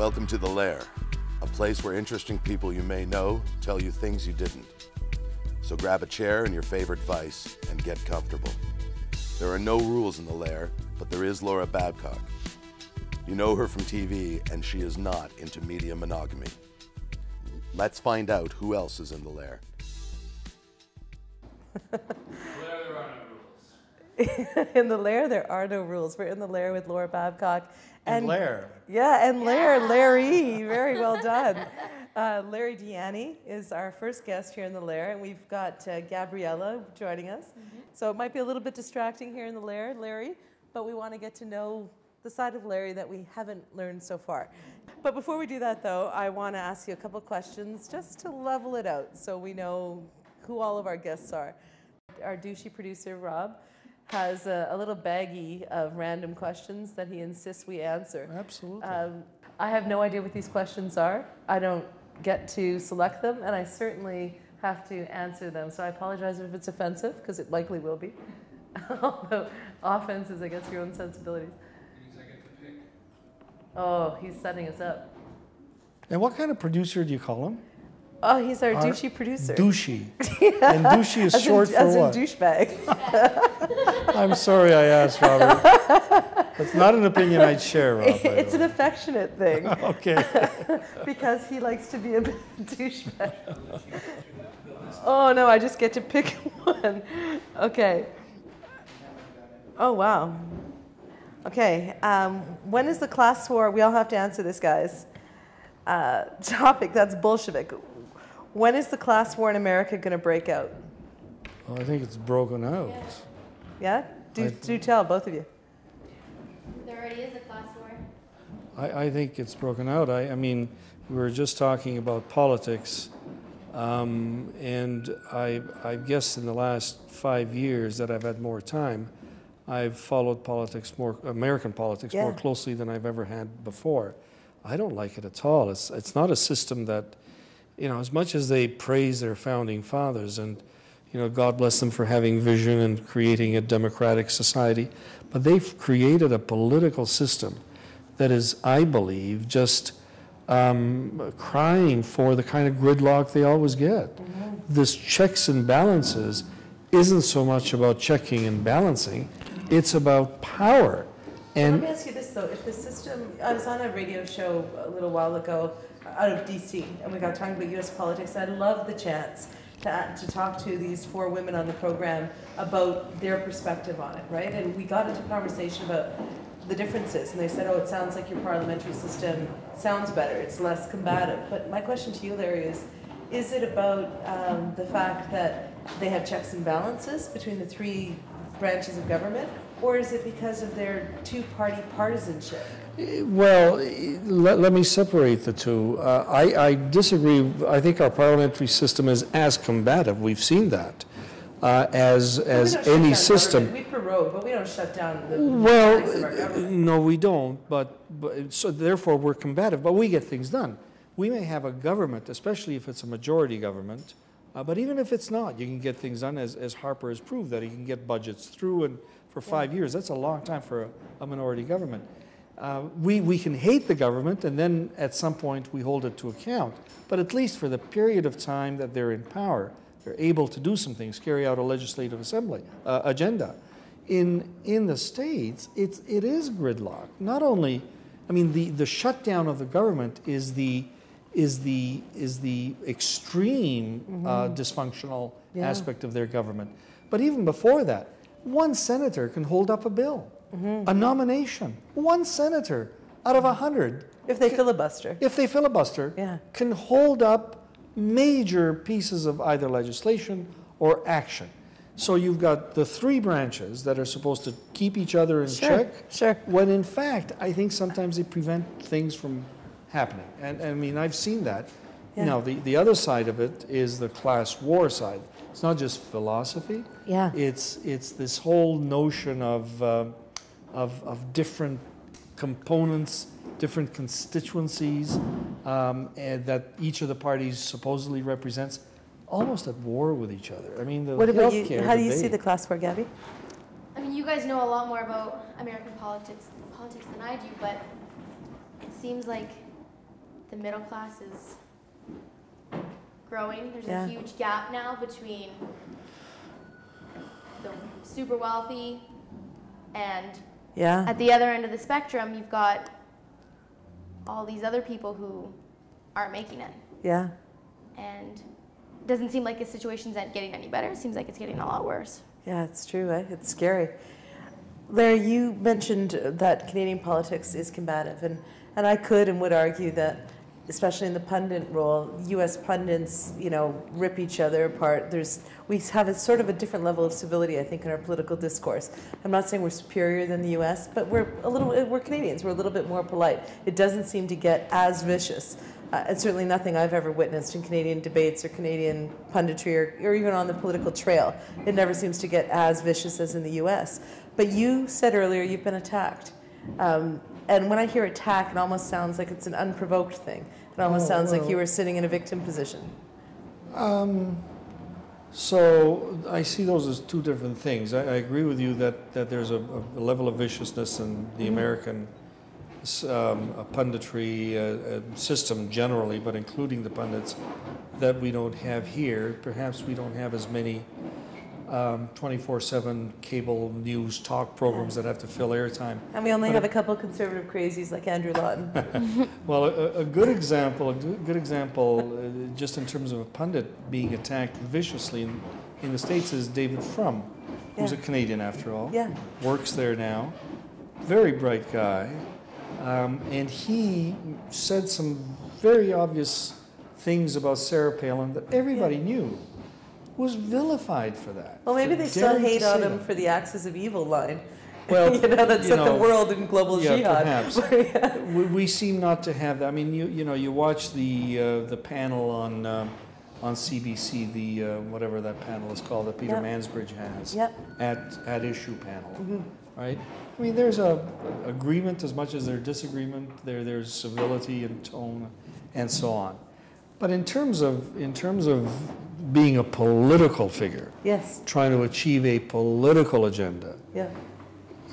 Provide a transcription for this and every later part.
Welcome to the Lair, a place where interesting people you may know tell you things you didn't. So grab a chair and your favorite vice and get comfortable. There are no rules in the Lair, but there is Laura Babcock. You know her from TV, and she is not into media monogamy. Let's find out who else is in the Lair. In the Lair, there are no rules. We're in the Lair with Laura Babcock. And Lair. Yeah, and Lair, Larry. Very well done. Larry DiIanni is our first guest here in the Lair, and we've got Gabriella joining us. So it might be a little bit distracting here in the Lair, Larry, but we want to get to know the side of Larry that we haven't learned so far. But before we do that, though, I want to ask you a couple questions just to level it out so we know who all of our guests are. Our douchey producer, Rob, has a little baggie of random questions that he insists we answer. Absolutely. I have no idea what these questions are. I don't get to select them, and I certainly have to answer them. So I apologize if it's offensive, because it likely will be. Although offense is, I guess, your own sensibilities. Means I get to pick. Oh, he's setting us up. And what kind of producer do you call him? Oh, he's our douchey producer. Douchey. And douchey is short for what? As in douchebag. I'm sorry I asked, Robert. That's not an opinion I'd share, Rob. It's an affectionate thing. Okay. Because he likes to be a douchebag. Oh, no, I just get to pick one. Okay. Oh, wow. Okay. When is the class war? We all have to answer this, guys. Topic, that's Bolshevik. When is the class war in America going to break out? Well, I think it's broken out. Yeah? Do tell, both of you. There already is a class war. I think it's broken out. I mean, we were just talking about politics, and I guess in the last 5 years that I've had more time, I've followed politics American politics more closely than I've ever had before. I don't like it at all. It's not a system that, you know, as much as they praise their founding fathers, and, you know, God bless them for having vision and creating a democratic society, but they've created a political system that is, I believe, just crying for the kind of gridlock they always get. This checks and balances isn't so much about checking and balancing, it's about power. And let me ask you this, though. If the system, I was on a radio show a little while ago out of D.C., and we got talking about U.S. politics. I love the chance to talk to these 4 women on the program about their perspective on it, right? And we got into conversation about the differences, and they said, oh, it sounds like your parliamentary system sounds better, it's less combative. But my question to you, Larry, is it about the fact that they have checks and balances between the 3 branches of government, or is it because of their 2-party partisanship? Well, let me separate the two. I disagree. I think our parliamentary system is as combative. We've seen that as any system. We prorogue, but we don't shut down the well, of our government. No, we don't. But so therefore we're combative. But we get things done. We may have a government, especially if it's a majority government. But even if it's not, you can get things done, as Harper has proved, that he can get budgets through, and for 5 years, that's a long time for a minority government. We can hate the government, and then at some point we hold it to account. But at least for the period of time that they're in power, they're able to do some things, carry out a legislative assembly agenda. In the States, it is gridlock. Not only, I mean, the shutdown of the government is the extreme dysfunctional aspect of their government. But even before that, one senator can hold up a bill, a nomination. One senator out of 100. If they filibuster. If they filibuster, can hold up major pieces of either legislation or action. So you've got the 3 branches that are supposed to keep each other in check, when in fact, I think sometimes they prevent things from happening. And I mean, I've seen that. Now, the other side of it is the class war side. It's not just philosophy. It's this whole notion of different components, different constituencies, and that each of the parties supposedly represents, almost at war with each other. I mean, the what about you? healthcare How do you debate. see the class war, Gabby? I mean, you guys know a lot more about American politics than I do, but it seems like the middle class is growing. There's Yeah. a huge gap now between the super wealthy and Yeah. at the other end of the spectrum, you've got all these other people who aren't making it. Yeah. And it doesn't seem like the situation's not getting any better. It seems like it's getting a lot worse. Yeah, it's true. It's scary. Larry, you mentioned that Canadian politics is combative, and I could and would argue that, especially in the pundit role, U.S. pundits, rip each other apart. We have a sort of a different level of civility, I think, in our political discourse. I'm not saying we're superior than the U.S., but we're Canadians. We're a little bit more polite. It doesn't seem to get as vicious. And certainly nothing I've ever witnessed in Canadian debates or Canadian punditry or even on the political trail. It never seems to get as vicious as in the U.S. But you said earlier you've been attacked. And when I hear attack, it almost sounds like it's an unprovoked thing. It almost sounds like you were sitting in a victim position. So I see those as two different things. I agree with you that there's a level of viciousness in the American punditry system generally, but including the pundits, that we don't have here. Perhaps we don't have as many 24/7 cable news talk programs that have to fill airtime. And we only have a couple conservative crazies like Andrew Lawton. Well, a good example, just in terms of a pundit being attacked viciously in the States is David Frum, who's a Canadian after all. Yeah. Works there now. Very bright guy. And he said some very obvious things about Sarah Palin that everybody knew. Was vilified for that. Well, maybe they still hate on him that. for the Axis of Evil line. Well, that set the world in global jihad. Perhaps. we seem not to have that. I mean, you watch the panel on CBC, the whatever that panel is called that Peter Mansbridge has at issue panel, right? I mean, there's a agreement as much as there's disagreement. There's civility and tone, and so on. But in terms of being a political figure, trying to achieve a political agenda,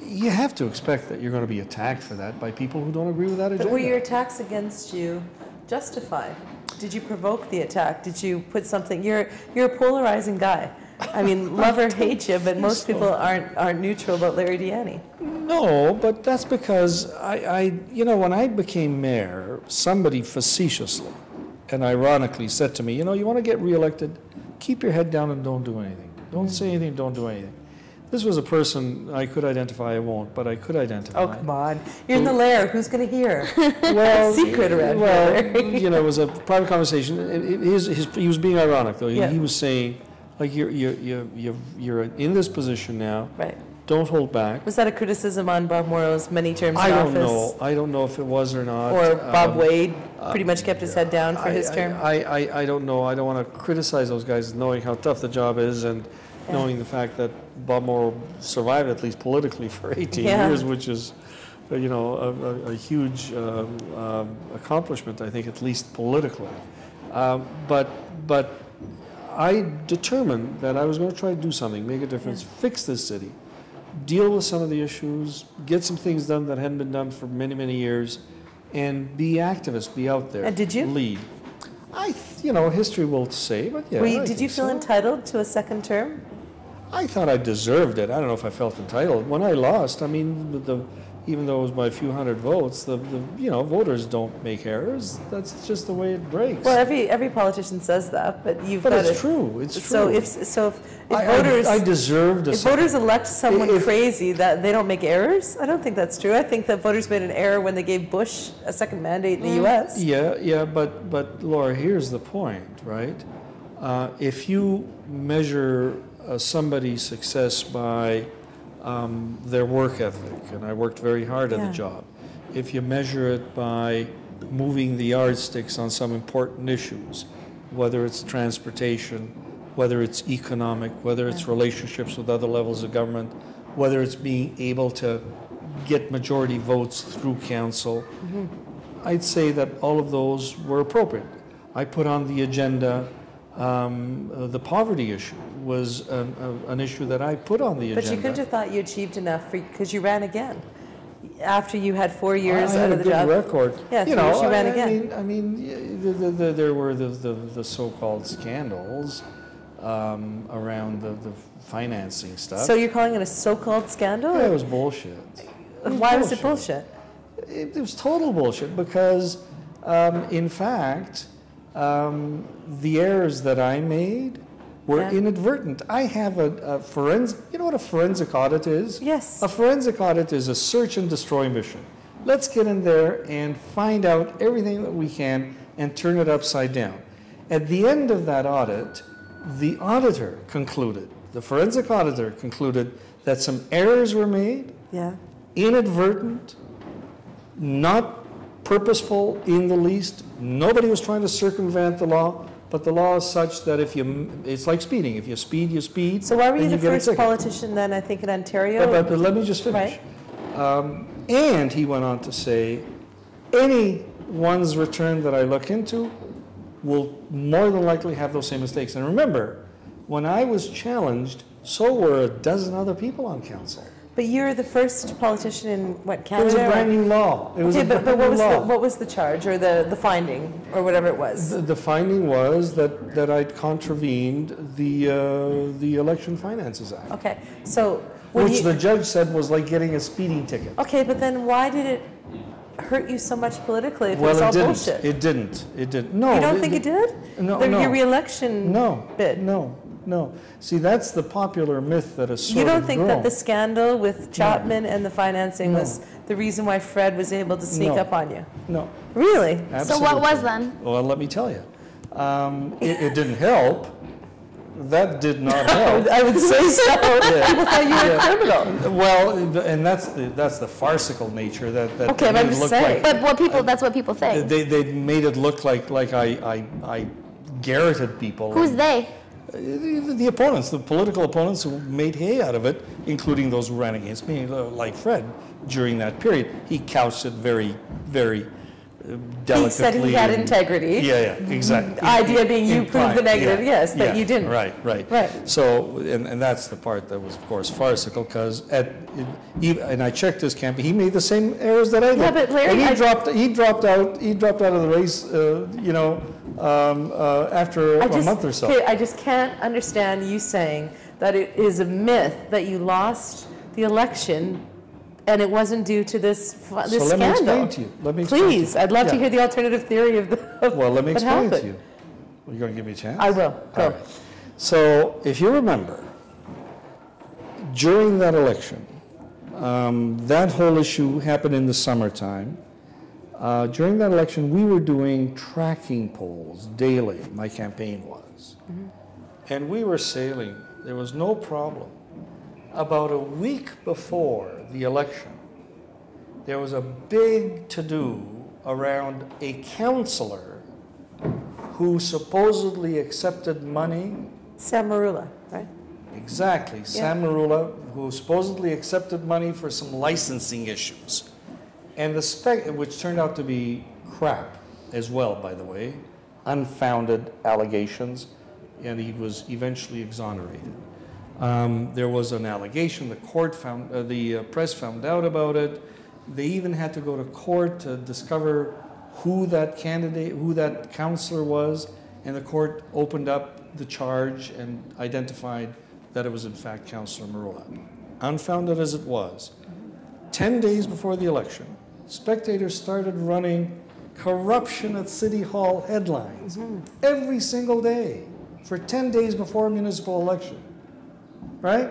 you have to expect that you're going to be attacked for that by people who don't agree with that agenda. But were your attacks against you justified? Did you provoke the attack? Did you put something? You're a polarizing guy. I mean, love or hate you, but most people aren't neutral about Larry DiIanni. No, but that's because when I became mayor, somebody facetiously and ironically said to me, you want to get reelected, keep your head down and don't do anything. Don't say anything, don't do anything. This was a person I could identify, I won't, but I could identify. Oh, come on. You're in the Lair. Who's going to hear? Well, secret around here. It was a private conversation. He was being ironic, though. He was saying, like, you're in this position now. Right. Don't hold back. Was that a criticism on Bob Morrow's many terms in office? I don't know if it was or not. Or Bob Wade pretty much kept his head down for his term? I don't know. I don't want to criticize those guys knowing how tough the job is and knowing the fact that Bob Morrow survived at least politically for 18 years, which is, a huge accomplishment, I think, at least politically. But I determined that I was going to try to do something, make a difference, fix this city, deal with some of the issues, get some things done that hadn't been done for many, many years, and be activist, be out there. And did you? Lead. History will say, but yeah. Did you feel entitled to a second term? I thought I deserved it. I don't know if I felt entitled. When I lost, I mean, even though it was by a few hundred votes, the voters don't make errors. That's just the way it breaks. Well, every politician says that, but you've got But it's true. It's true. So if voters, I deserved a if voters elect someone crazy, that they don't make errors. I don't think that's true. I think that voters made an error when they gave Bush a second mandate in the U.S. Yeah, but Laura, here's the point, right? If you measure somebody's success by their work ethic, and I worked very hard at the job. If you measure it by moving the yardsticks on some important issues, whether it's transportation, whether it's economic, whether it's relationships with other levels of government, whether it's being able to get majority votes through council, I'd say that all of those were appropriate. I put on the agenda the poverty issue was an issue that I put on the agenda. But you couldn't have thought you achieved enough because you ran again. after you had 4 years I had out a of the good job? record. Yeah, you 3 years know, you ran again. I mean, there were the so-called scandals around the financing stuff. So you're calling it a so-called scandal? Yeah, it was bullshit. Why was it bullshit? It was total bullshit because, in fact, the errors that I made were inadvertent. I have a forensic, you know what a forensic audit is? Yes. A forensic audit is a search and destroy mission. Let's get in there and find out everything that we can and turn it upside down. At the end of that audit, the auditor concluded, the forensic auditor concluded that some errors were made, inadvertent, not purposeful in the least. Nobody was trying to circumvent the law, but the law is such that if you, it's like speeding. If you speed, you speed. So why were you the get a first ticket. politician then, I think, in Ontario? But let me just finish. Right. And he went on to say, anyone's return that I look into will more than likely have those same mistakes. And remember, when I was challenged, so were a dozen other people on council. But you're the first politician in, what, Canada? It was a brand new law. It was okay, a but brand new law. what was the charge or the finding or whatever it was? The finding was that I'd contravened the Election Finances Act. Okay, so... Which the judge said was like getting a speeding ticket. Okay, but then why did it hurt you so much politically if it Well, was all it didn't. bullshit? It didn't. It didn't. No. You don't think it did? No, Your re-election bid? No. See, that's the popular myth that is sort You don't of think grown. that the scandal with Chapman and the financing was the reason why Fred was able to sneak up on you? No. Really? Absolutely. So what was then? Well, let me tell you. It didn't help. That did not help. I would say so. People thought you were a criminal. Well, and that's the farcical nature that Okay, but made I'm it just look saying. like That's what people think. they made it look like I garroted people. Who's they? The opponents, the political opponents who made hay out of it, including those who ran against me, like Fred, during that period. He couched it very, very delicately. He said he had integrity. Yeah, exactly. The idea being you proved the negative, that you didn't. Right. So, and that's the part that was, of course, farcical, because and I checked his campaign. He made the same errors that I did. Yeah, but Larry, and he dropped out of the race. After a month or so. Okay, I just can't understand you saying that it is a myth that you lost the election and it wasn't due to this scandal. So let me explain to you. Please, I'd love to hear the alternative theory of well, let me explain happened. to you. Are you going to give me a chance? I will. Go. All right. So if you remember, during that election, that whole issue happened in the summertime. During that election, we were doing tracking polls daily, my campaign was. And we were sailing. There was no problem. About a week before the election, there was a big to-do around a councillor who supposedly accepted money. Sam Marula, right? Exactly, yeah. Sam Marula, who supposedly accepted money for some licensing issues. And which turned out to be crap as well, by the way, unfounded allegations, and he was eventually exonerated. There was an allegation, the press found out about it. They even had to go to court to discover who that councillor was, and the court opened up the charge and identified that it was in fact Councillor Marula. Unfounded as it was, 10 days before the election, Spectator started running corruption at City Hall headlines every single day for 10 days before a municipal election, right?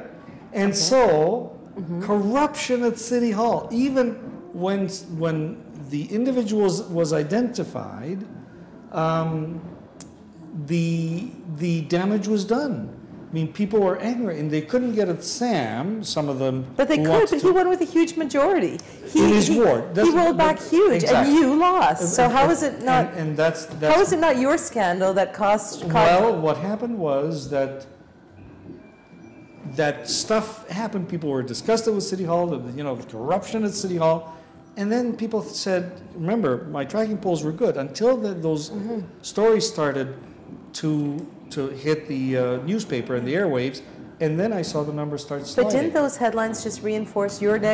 And so, corruption at City Hall, even when the individual was identified, the damage was done. I mean, people were angry, and they couldn't get at Sam, some of them. But they could, but he won with a huge majority. In his ward. He rolled back huge, exactly. and you lost. So how is it not, and that's how is it not your scandal that cost... Well, what happened was that stuff happened. People were disgusted with City Hall, the corruption at City Hall. And then people said, remember, my tracking polls were good until those stories started to hit the newspaper and the airwaves, and then I saw the numbers start sliding. But didn't those headlines just reinforce your negative?